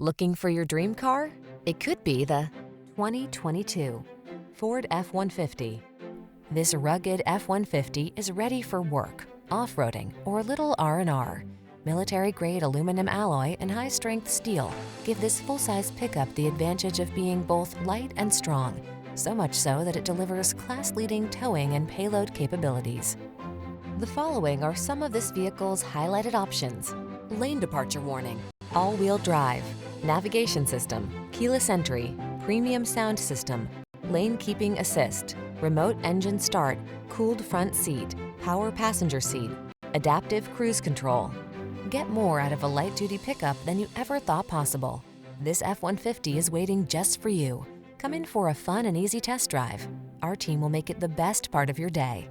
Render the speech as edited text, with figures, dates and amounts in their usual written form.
Looking for your dream car? It could be the 2022 Ford F-150. This rugged F-150 is ready for work, off-roading, or a little R&R. Military-grade aluminum alloy and high-strength steel give this full-size pickup the advantage of being both light and strong, so much so that it delivers class-leading towing and payload capabilities. The following are some of this vehicle's highlighted options: lane departure warning, all-wheel drive, navigation system, keyless entry, premium sound system, lane keeping assist, remote engine start, cooled front seat, power passenger seat, adaptive cruise control. Get more out of a light-duty pickup than you ever thought possible. This F-150 is waiting just for you. Come in for a fun and easy test drive. Our team will make it the best part of your day.